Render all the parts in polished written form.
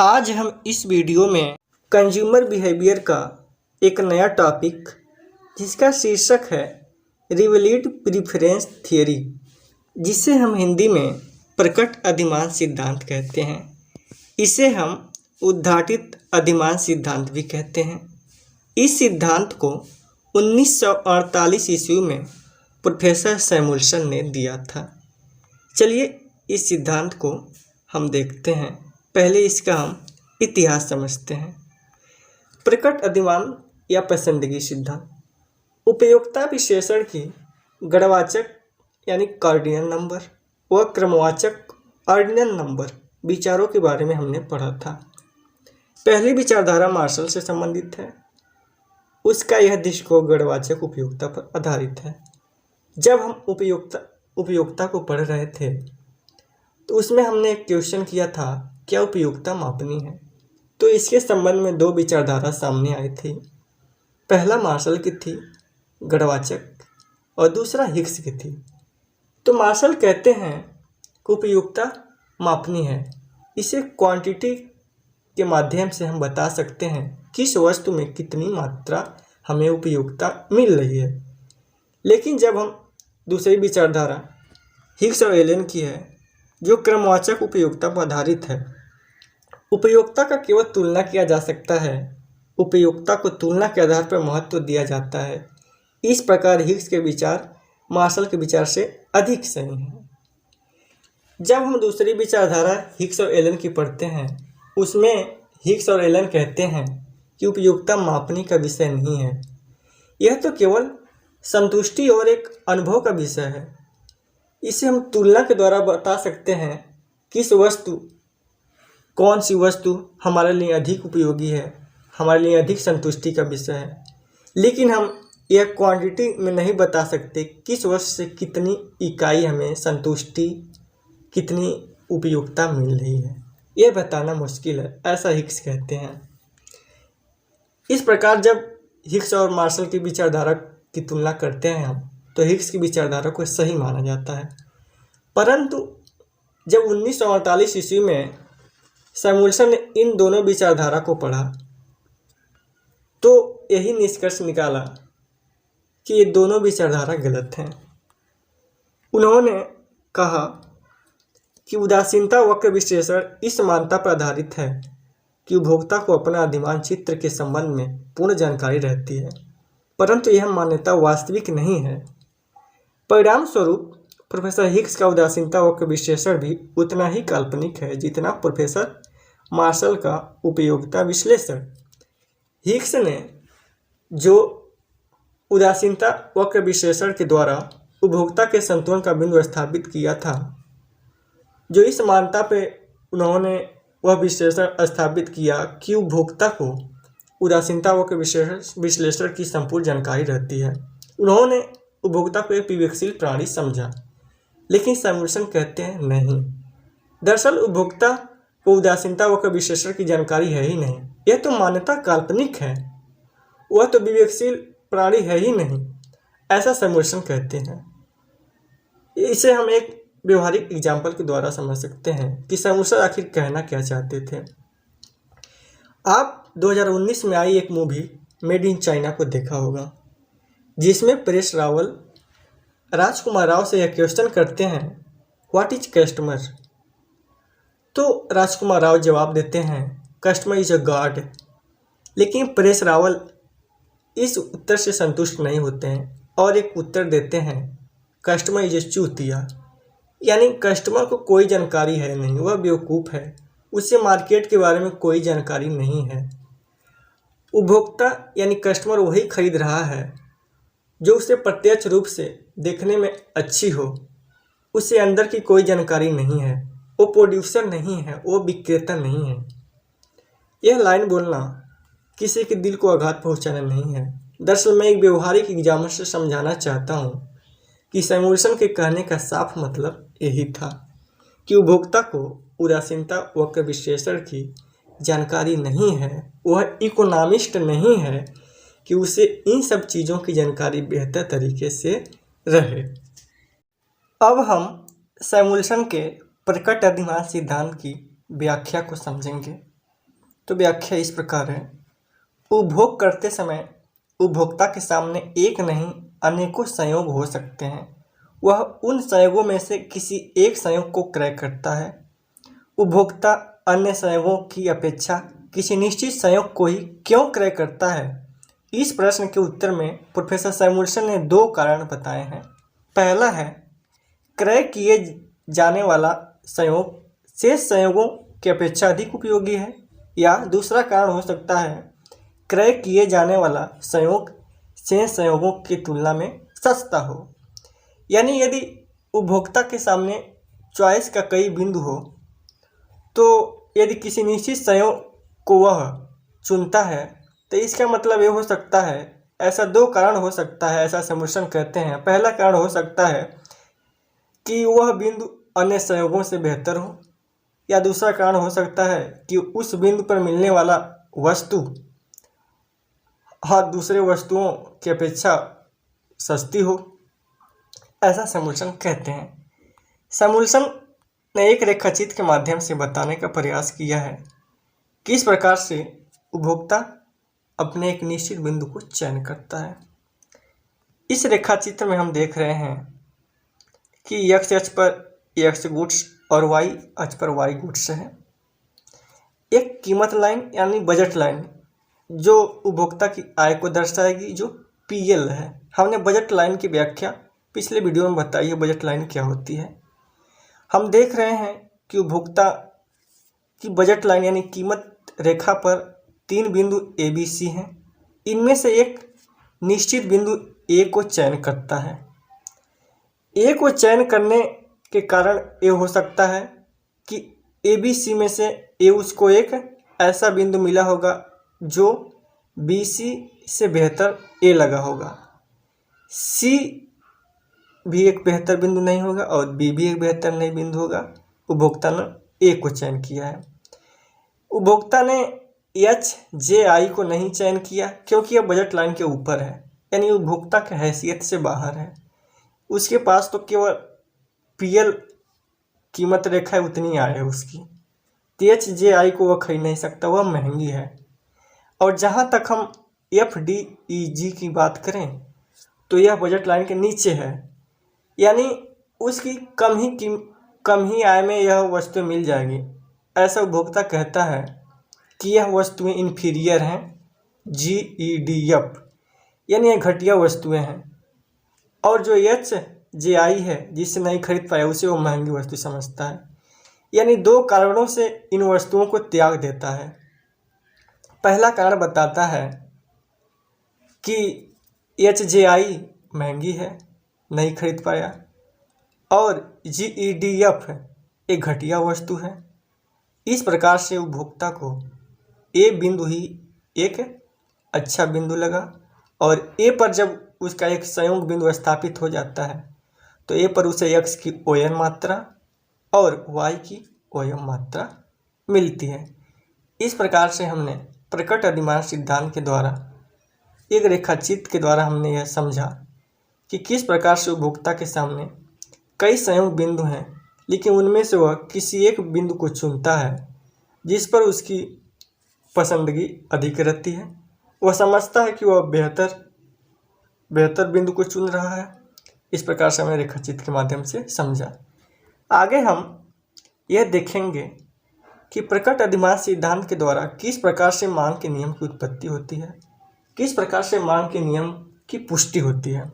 आज हम इस वीडियो में कंज्यूमर बिहेवियर का एक नया टॉपिक जिसका शीर्षक है रिवलिड प्रिफरेंस थियरी, जिसे हम हिंदी में प्रकट अधिमान सिद्धांत कहते हैं। इसे हम उद्घाटित अधिमान सिद्धांत भी कहते हैं। इस सिद्धांत को 1948 ईस्वी में प्रोफेसर सैमुअल्सन ने दिया था। चलिए इस सिद्धांत को हम देखते हैं। पहले इसका हम इतिहास समझते हैं। प्रकट अधिमान या पसंदगी सिद्धांत उपयोगिता विशेषण की गणवाचक यानी कार्डिनल नंबर व क्रमवाचक ऑर्डिनल नंबर विचारों के बारे में हमने पढ़ा था। पहली विचारधारा मार्शल से संबंधित है। उसका यह दृष्टिकोण गणवाचक उपयोगिता पर आधारित है। जब हम उपयोगिता को पढ़ रहे थे तो उसमें हमने एक क्वेश्चन किया था, क्या उपयोगिता मापनी है? तो इसके संबंध में दो विचारधारा सामने आई थी। पहला मार्शल की थी गणवाचक और दूसरा हिग्स की थी। तो मार्शल कहते हैं कि उपयोगिता मापनी है। इसे क्वांटिटी के माध्यम से हम बता सकते हैं किस वस्तु में कितनी मात्रा हमें उपयोगिता मिल रही है। लेकिन जब हम दूसरी विचारधारा हिग्स और एलन की है, जो क्रमवाचक उपयोगिता पर आधारित है, उपयोगिता का केवल तुलना किया जा सकता है। उपयोगिता को तुलना के आधार पर महत्व दिया जाता है। इस प्रकार हिग्स के विचार मार्शल के विचार से अधिक सही हैं। जब हम दूसरी विचारधारा हिग्स और एलन की पढ़ते हैं, उसमें हिग्स और एलन कहते हैं कि उपयोगिता मापने का विषय नहीं है, यह तो केवल संतुष्टि और एक अनुभव का विषय है। इसे हम तुलना के द्वारा बता सकते हैं किस वस्तु कौन सी वस्तु हमारे लिए अधिक उपयोगी है, हमारे लिए अधिक संतुष्टि का विषय है। लेकिन हम यह क्वांटिटी में नहीं बता सकते किस वस्तु से कितनी इकाई हमें संतुष्टि, कितनी उपयोगिता मिल रही है। यह बताना मुश्किल है, ऐसा हिग्स कहते हैं। इस प्रकार जब हिग्स और मार्शल की विचारधारा की तुलना करते हैं हम, तो हिग्स की विचारधारा को सही माना जाता है। परंतु जब 1948 ईस्वी में सैमुअल्सन ने इन दोनों विचारधारा को पढ़ा तो यही निष्कर्ष निकाला कि ये दोनों विचारधारा गलत हैं। उन्होंने कहा कि उदासीनता वक्र विश्लेषण इस मान्यता पर आधारित है कि उपभोक्ता को अपना अधिमान चित्र के संबंध में पूर्ण जानकारी रहती है, परंतु यह मान्यता वास्तविक नहीं है। परिणाम स्वरूप प्रोफेसर हिग्स का उदासीनता वक्र विश्लेषण भी उतना ही काल्पनिक है जितना प्रोफेसर मार्शल का उपयोगिता विश्लेषण। हिग्स ने जो उदासीनता वक्र विश्लेषण के द्वारा उपभोक्ता के संतुलन का बिंदु स्थापित किया था, जो इस मान्यता पे उन्होंने वह विश्लेषण स्थापित किया कि उपभोक्ता को उदासीनता वक्र विश्लेषण की संपूर्ण जानकारी रहती है। उन्होंने उपभोक्ता को एक विवेकशील प्राणी समझा। लेकिन सैमुअल्सन कहते हैं नहीं, दरअसल उपभोक्ता को उदासीनता वक्र विश्लेषण की जानकारी है ही नहीं। यह तो मान्यता काल्पनिक है, वह तो विवेकशील प्राणी है ही नहीं, ऐसा सैमुअल्सन कहते हैं। इसे हम एक व्यवहारिक एग्जाम्पल के द्वारा समझ सकते हैं कि सैमुअल्सन आखिर कहना क्या चाहते थे। आप 2019 में आई एक मूवी मेड इन चाइना को देखा होगा, जिसमें परेश रावल राजकुमार राव से यह क्वेश्चन करते हैं, व्हाट इज कस्टमर? तो राजकुमार राव जवाब देते हैं, कस्टमर इज अ गॉड। लेकिन परेश रावल इस उत्तर से संतुष्ट नहीं होते हैं और एक उत्तर देते हैं, कस्टमर इज अ चूतिया। यानी कस्टमर को कोई जानकारी है नहीं, वह बेवकूफ़ है, उसे मार्केट के बारे में कोई जानकारी नहीं है। उपभोक्ता यानी कस्टमर वही खरीद रहा है जो उसे प्रत्यक्ष रूप से देखने में अच्छी हो, उसे अंदर की कोई जानकारी नहीं है। वो प्रोड्यूसर नहीं है, वो विक्रेता नहीं है। यह लाइन बोलना किसी के दिल को आघात पहुंचाना नहीं है। दरअसल मैं एक व्यवहारिक एग्जाम्पल से समझाना चाहता हूँ कि सैमुअल्सन के कहने का साफ मतलब यही था कि उपभोक्ता को उदासीनता वक्र विश्लेषण की जानकारी नहीं है, वह इकोनॉमिस्ट नहीं है कि उसे इन सब चीज़ों की जानकारी बेहतर तरीके से रहे। अब हम सैमुअल्सन के प्रकट अधिमान सिद्धांत की व्याख्या को समझेंगे। तो व्याख्या इस प्रकार है। उपभोग करते समय उपभोक्ता के सामने एक नहीं अनेकों संयोग हो सकते हैं। वह उन संयोगों में से किसी एक संयोग को क्रय करता है। उपभोक्ता अन्य संयोगों की अपेक्षा किसी निश्चित संयोग को ही क्यों क्रय करता है? इस प्रश्न के उत्तर में प्रोफेसर सैमुअल्सन ने 2 कारण बताए हैं। पहला है, क्रय किए जाने वाला संयोग शेष संयोगों की अपेक्षा अधिक उपयोगी है। या दूसरा कारण हो सकता है, क्रय किए जाने वाला संयोग शेष संयोगों की तुलना में सस्ता हो। यानी यदि उपभोक्ता के सामने चॉइस का कई बिंदु हो, तो यदि किसी निश्चित संयोग को वह चुनता है, तो इसका मतलब ये हो सकता है, ऐसा 2 कारण हो सकता है, ऐसा सैमुअल्सन कहते हैं। पहला कारण हो सकता है कि वह बिंदु अन्य संयोगों से बेहतर हो, या दूसरा कारण हो सकता है कि उस बिंदु पर मिलने वाला वस्तु दूसरे वस्तुओं की अपेक्षा सस्ती हो, ऐसा सैमुअल्सन कहते हैं। सैमुअल्सन ने एक रेखाचित्र के माध्यम से बताने का प्रयास किया है किस प्रकार से उपभोक्ता अपने एक निश्चित बिंदु को चयन करता है। इस रेखाचित्र में हम देख रहे हैं कि x अक्ष पर x गुड्स और y अक्ष पर y गुड्स है। एक कीमत लाइन यानी बजट लाइन जो उपभोक्ता की आय को दर्शाएगी, जो PL है। हमने बजट लाइन की व्याख्या पिछले वीडियो में बताई है, बजट लाइन क्या होती है। हम देख रहे हैं कि उपभोक्ता की बजट लाइन यानी कीमत रेखा पर 3 बिंदु ABC हैं। इनमें से एक निश्चित बिंदु A को चयन करता है। A को चयन करने के कारण ये हो सकता है कि ABC में से A उसको एक ऐसा बिंदु मिला होगा जो BC से बेहतर A लगा होगा। C भी एक बेहतर बिंदु नहीं होगा और B भी एक बेहतर नहीं बिंदु होगा। उपभोक्ता ने A को चयन किया है। उपभोक्ता ने HJI को नहीं चयन किया क्योंकि यह बजट लाइन के ऊपर है, यानी उपभोक्ता की हैसियत से बाहर है। उसके पास तो केवल PL कीमत रेखा है, उतनी आय है उसकी। HJI को वह खरीद नहीं सकता, वह महंगी है। और जहाँ तक हम FDEG की बात करें तो यह बजट लाइन के नीचे है, यानी उसकी कम ही आय में यह वस्तु मिल जाएगी। ऐसा उपभोक्ता कहता है कि यह वस्तुएं इन्फीरियर हैं, GEDF, यानी यह घटिया वस्तुएं हैं। और जो HJI है, जिससे नहीं खरीद पाया, उसे वो महंगी वस्तु समझता है। यानी 2 कारणों से इन वस्तुओं को त्याग देता है। पहला कारण बताता है कि HJI महंगी है, नहीं खरीद पाया, और GEDF एक घटिया वस्तु है। इस प्रकार से उपभोक्ता को A बिंदु ही एक अच्छा बिंदु लगा, और A पर जब उसका एक संयोग बिंदु स्थापित हो जाता है तो A पर उसे x की ON मात्रा और y की OM मात्रा मिलती है। इस प्रकार से हमने प्रकट अधिमान सिद्धांत के द्वारा, एक रेखाचित्र के द्वारा हमने यह समझा कि किस प्रकार से उपभोक्ता के सामने कई संयोग बिंदु हैं, लेकिन उनमें से वह किसी एक बिंदु को चुनता है जिस पर उसकी पसंदगी अधिक रहती है। वह समझता है कि वह बेहतर बिंदु को चुन रहा है। इस प्रकार से हमने रेखाचित्र के माध्यम से समझा। आगे हम यह देखेंगे कि प्रकट अधिमान सिद्धांत के द्वारा किस प्रकार से मांग के नियम की उत्पत्ति होती है, किस प्रकार से मांग के नियम की पुष्टि होती है।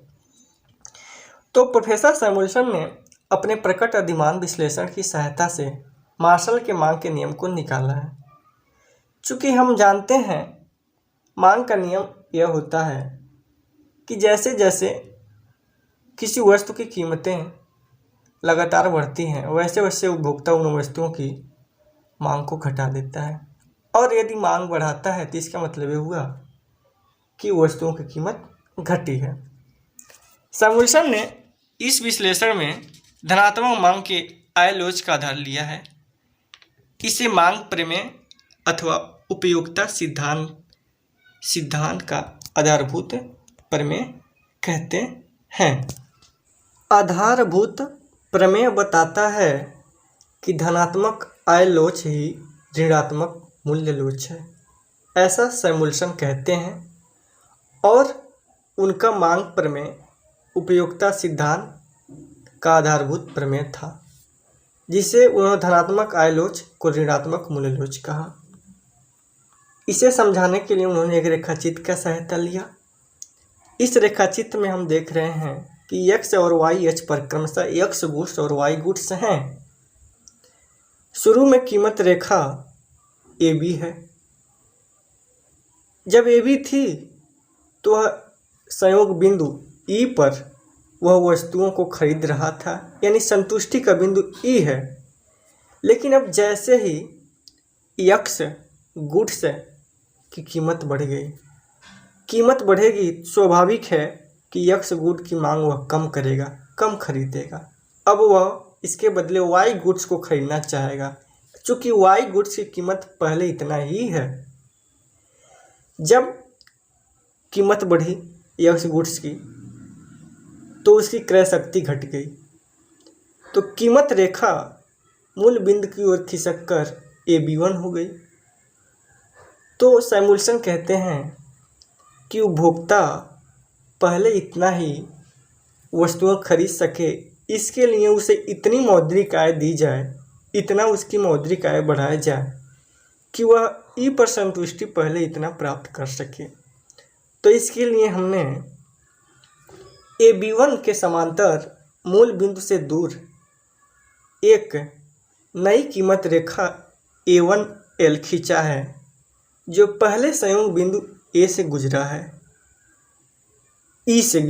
तो प्रोफेसर सैमुअल्सन ने अपने प्रकट अधिमान विश्लेषण की सहायता से मार्शल के मांग के नियम को निकाला है। चूँकि हम जानते हैं मांग का नियम यह होता है कि जैसे जैसे किसी वस्तु की कीमतें लगातार बढ़ती हैं, वैसे वैसे उपभोक्ता उन वस्तुओं की मांग को घटा देता है, और यदि मांग बढ़ाता है तो इसका मतलब ये हुआ कि वस्तुओं की कीमत घटी है। सैमुअल्सन ने इस विश्लेषण में धनात्मक मांग के आय-लोच का आधार लिया है। इसे मांग प्रमेय अथवा उपयोगिता सिद्धांत का आधारभूत प्रमेय कहते हैं। आधारभूत प्रमेय बताता है कि धनात्मक आय-लोच ही ऋणात्मक मूल्यलोच है, ऐसा सैमुअल्सन कहते हैं। और उनका मांग प्रमेय उपयोगिता सिद्धांत का आधारभूत प्रमेय था, जिसे उन्होंने धनात्मक आय लोच को ऋणात्मक मूल्यलोच कहा। इसे समझाने के लिए उन्होंने एक रेखाचित्र का सहायता लिया। इस रेखाचित्र में हम देख रहे हैं कि x और y अक्ष पर क्रमशः x गुड्स और y गुड्स हैं। शुरू में कीमत रेखा AB है। जब AB थी तो वह संयोग बिंदु E पर वह वस्तुओं को खरीद रहा था, यानी संतुष्टि का बिंदु E है। लेकिन अब जैसे ही x गुड्स की कीमत बढ़ गई, कीमत बढ़ेगी, स्वाभाविक है कि x गुड की मांग वह कम करेगा, कम खरीदेगा। अब वह इसके बदले y गुड्स को खरीदना चाहेगा, चूँकि y गुड्स की कीमत पहले इतना ही है। जब कीमत बढ़ी x गुड्स की तो उसकी क्रय शक्ति घट गई, तो कीमत रेखा मूल बिंदु की ओर खिसक कर AB1 हो गई। तो सैमुअल्सन कहते हैं कि उपभोक्ता पहले इतना ही वस्तुएं खरीद सके, इसके लिए उसे इतनी मौद्रिक आय दी जाए, इतना उसकी मौद्रिक आय बढ़ाया जाए कि वह ई पर संतुष्टि पहले इतना प्राप्त कर सके। तो इसके लिए हमने AB1 के समांतर मूल बिंदु से दूर एक नई कीमत रेखा A1L खींचा है, जो पहले संयोग बिंदु ए से गुजरा है, ई से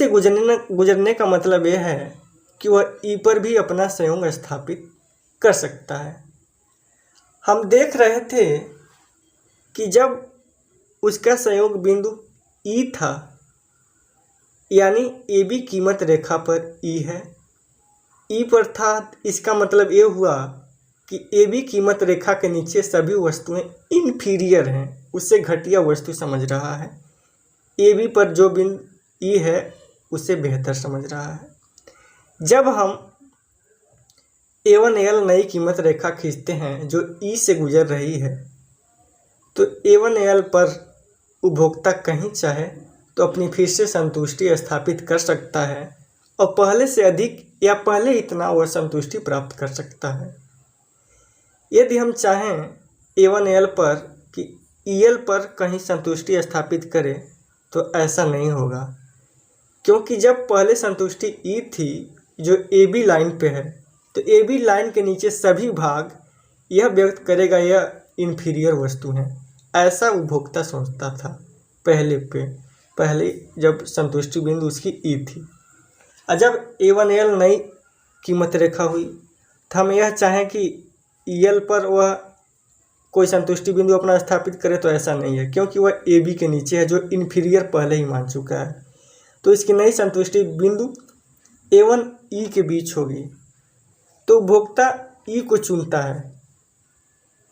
गुजरने का मतलब यह है कि वह ई पर भी अपना संयोग स्थापित कर सकता है। हम देख रहे थे कि जब उसका संयोग बिंदु ई था, यानी AB कीमत रेखा पर ई है, ई पर था, इसका मतलब ये हुआ कि AB कीमत रेखा के नीचे सभी वस्तुएं इन्फीरियर हैं, उससे घटिया वस्तु समझ रहा है। AB पर जो बिंदु ई है उसे बेहतर समझ रहा है। जब हम A1L नई कीमत रेखा खींचते हैं जो ई से गुजर रही है, तो A1L पर उपभोक्ता कहीं चाहे तो अपनी फिर से संतुष्टि स्थापित कर सकता है और पहले से अधिक या पहले इतना वह संतुष्टि प्राप्त कर सकता है। यदि हम चाहें A1L पर कि EL पर कहीं संतुष्टि स्थापित करें तो ऐसा नहीं होगा, क्योंकि जब पहले संतुष्टि E थी जो AB लाइन पे है, तो AB लाइन के नीचे सभी भाग यह व्यक्त करेगा यह इन्फीरियर वस्तु है, ऐसा उपभोक्ता सोचता था पहले जब संतुष्टि बिंदु उसकी E थी। और जब A1L नई कीमत रेखा हुई तो हम यह चाहें कि EL पर वह कोई संतुष्टि बिंदु अपना स्थापित करे, तो ऐसा नहीं है, क्योंकि वह AB के नीचे है जो इन्फीरियर पहले ही मान चुका है। तो इसकी नई संतुष्टि बिंदु A1E के बीच होगी। तो उपभोक्ता E को चुनता है,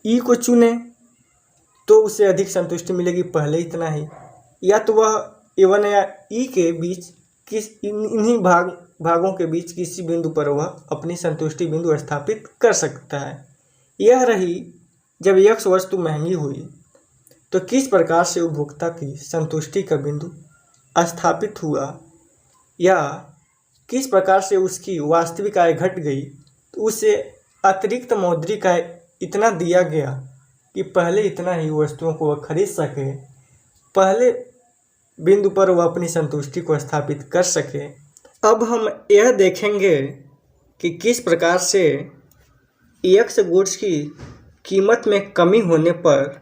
E को चुने तो उसे अधिक संतुष्टि मिलेगी पहले इतना ही, या तो वह A1 या E के बीच इन्हीं भागों के बीच किसी बिंदु पर वह अपनी संतुष्टि बिंदु स्थापित कर सकता है। यह रही जब x वस्तु महंगी हुई तो किस प्रकार से उपभोक्ता की संतुष्टि का बिंदु स्थापित हुआ, या किस प्रकार से उसकी वास्तविक आय घट गई, तो उसे अतिरिक्त मौद्रिक आय इतना दिया गया कि पहले इतना ही वस्तुओं को वह खरीद सके, पहले बिंदु पर वह अपनी संतुष्टि को स्थापित कर सके। अब हम यह देखेंगे कि किस प्रकार से एक्स गुड्स की कीमत में कमी होने पर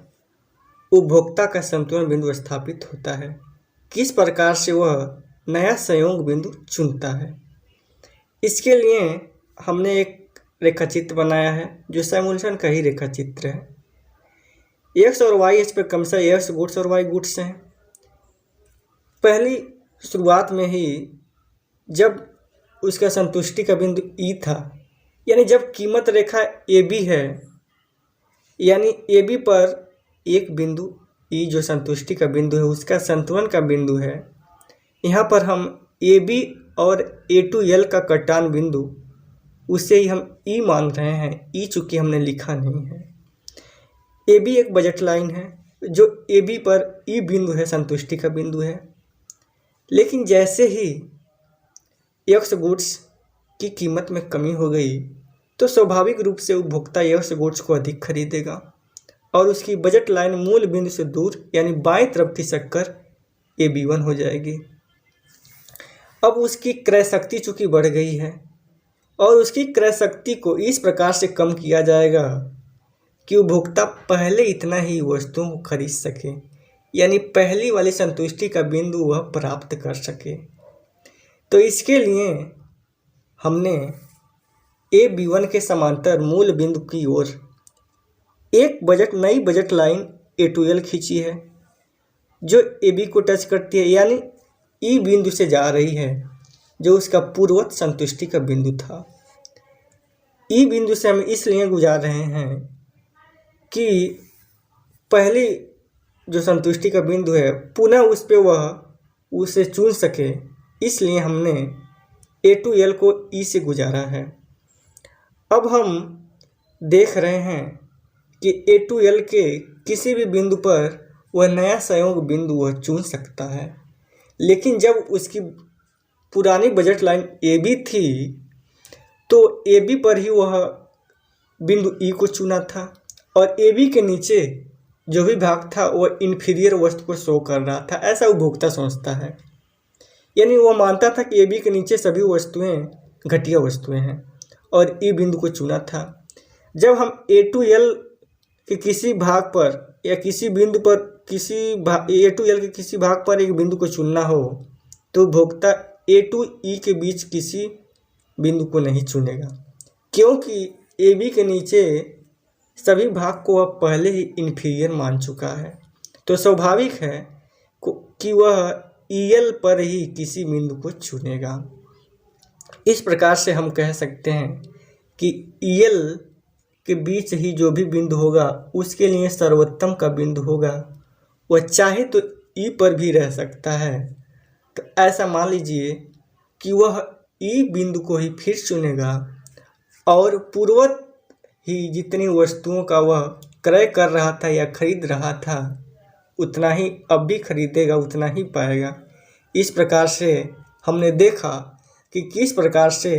उपभोक्ता का संतुलन बिंदु स्थापित होता है, किस प्रकार से वह नया संयोग बिंदु चुनता है। इसके लिए हमने एक रेखाचित्र बनाया है जो सैमुअल्सन का ही रेखाचित्र है। एक्स और वाई इस पर क्रमशः एक्स गुड्स और वाई गुड्स हैं। पहली शुरुआत में ही जब उसका संतुष्टि का बिंदु ई था, यानी जब कीमत रेखा ए बी है, यानी ए बी पर एक बिंदु ई जो संतुष्टि का बिंदु है उसका संतुलन का बिंदु है। यहाँ पर हम ए बी और A2L का कटान बिंदु उसे ही हम ई मान रहे हैं, ई चूँकि हमने लिखा नहीं है। ए बी एक बजट लाइन है, जो ए बी पर ई बिंदु है, संतुष्टि का बिंदु है। लेकिन जैसे ही एक्स गुड्स की कीमत में कमी हो गई तो स्वाभाविक रूप से उपभोक्ता एक्स गुड्स को अधिक खरीदेगा और उसकी बजट लाइन मूल बिंदु से दूर यानी बाएं तरफ खिसक कर AB1 हो जाएगी। अब उसकी क्रय शक्ति चूँकि बढ़ गई है और उसकी क्रय शक्ति को इस प्रकार से कम किया जाएगा कि उपभोक्ता पहले इतना ही वस्तुओं को खरीद सके, यानी पहली वाली संतुष्टि का बिंदु वह प्राप्त कर सके। तो इसके लिए हमने AB1 के समांतर मूल बिंदु की ओर एक नई बजट लाइन A2L खींची है, जो AB को टच करती है, यानी ई बिंदु से जा रही है, जो उसका पूर्ववत संतुष्टि का बिंदु था। ई बिंदु से हम इसलिए गुजार रहे हैं कि पहली जो संतुष्टि का बिंदु है पुनः उस पर वह उसे चुन सके, इसलिए हमने A2L को ई से गुजारा है। अब हम देख रहे हैं कि A2L के किसी भी बिंदु पर वह नया संयोग बिंदु वह चुन सकता है, लेकिन जब उसकी पुरानी बजट लाइन AB थी तो AB पर ही वह बिंदु E को चुना था और AB के नीचे जो भी भाग था वह इन्फीरियर वस्तु को शो कर रहा था, ऐसा उपभोक्ता सोचता है। यानी वह मानता था कि AB के नीचे सभी वस्तुएं घटिया वस्तुएं हैं और E बिंदु को चुना था। जब हम A2L के किसी भाग पर या किसी बिंदु पर A2L के किसी भाग पर एक बिंदु को चुनना हो तो उपभोक्ता A2E के बीच किसी बिंदु को नहीं चुनेगा, क्योंकि AB के नीचे सभी भाग को वह पहले ही इन्फीरियर मान चुका है। तो स्वाभाविक है कि वह EL पर ही किसी बिंदु को चुनेगा। इस प्रकार से हम कह सकते हैं कि EL के बीच ही जो भी बिंदु होगा उसके लिए सर्वोत्तम का बिंदु होगा, वह चाहे तो E पर भी रह सकता है। तो ऐसा मान लीजिए कि वह E बिंदु को ही फिर चुनेगा और पूर्ववत ही जितनी वस्तुओं का वह क्रय कर रहा था या खरीद रहा था उतना ही अब भी खरीदेगा, उतना ही पाएगा। इस प्रकार से हमने देखा कि किस प्रकार से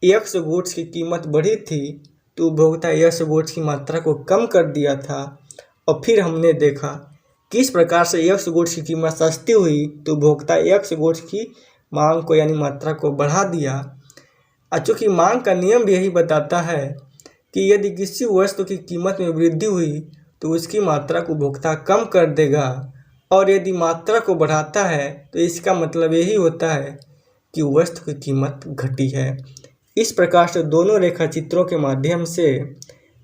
एक्स गुड्स की कीमत बढ़ी थी तो उपभोक्ता एक्स गुड्स की मात्रा को कम कर दिया था, और फिर हमने देखा किस प्रकार से एक्स गुड्स की कीमत सस्ती हुई तो उपभोक्ता एक्स गुड्स की मांग को यानी मात्रा को बढ़ा दिया। चूँकि मांग का नियम भी यही बताता है कि यदि किसी वस्तु की कीमत में वृद्धि हुई तो उसकी मात्रा को उपभोक्ता कम कर देगा, और यदि मात्रा को बढ़ाता है तो इसका मतलब यही होता है कि वस्तु की कीमत घटी है। इस प्रकार से दोनों रेखा चित्रों के माध्यम से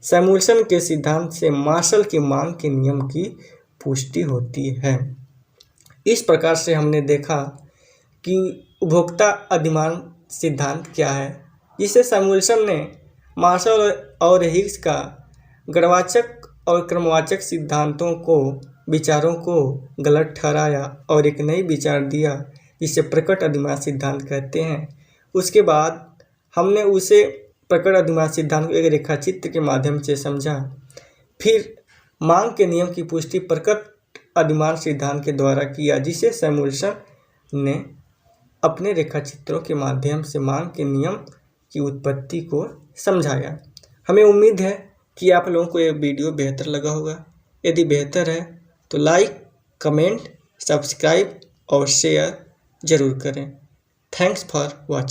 सैमुअल्सन के सिद्धांत से मार्शल की मांग के नियम की पुष्टि होती है। इस प्रकार से हमने देखा कि उपभोक्ता अधिमान सिद्धांत क्या है, जिसे सैमुअल्सन ने मार्शल और हिग्स का गणवाचक और क्रमवाचक सिद्धांतों को विचारों को गलत ठहराया और एक नई विचार दिया जिसे प्रकट अधिमान सिद्धांत कहते हैं। उसके बाद हमने उसे प्रकट अधिमान सिद्धांत को एक रेखाचित्र के माध्यम से समझा। फिर मांग के नियम की पुष्टि प्रकट अधिमान सिद्धांत के द्वारा किया, जिसे सैमुअल्सन ने अपने रेखाचित्रों के माध्यम से मांग के नियम की उत्पत्ति को समझाया। हमें उम्मीद है कि आप लोगों को यह वीडियो बेहतर लगा होगा। यदि बेहतर है तो लाइक, कमेंट, सब्सक्राइब और शेयर ज़रूर करें। Thanks for watching.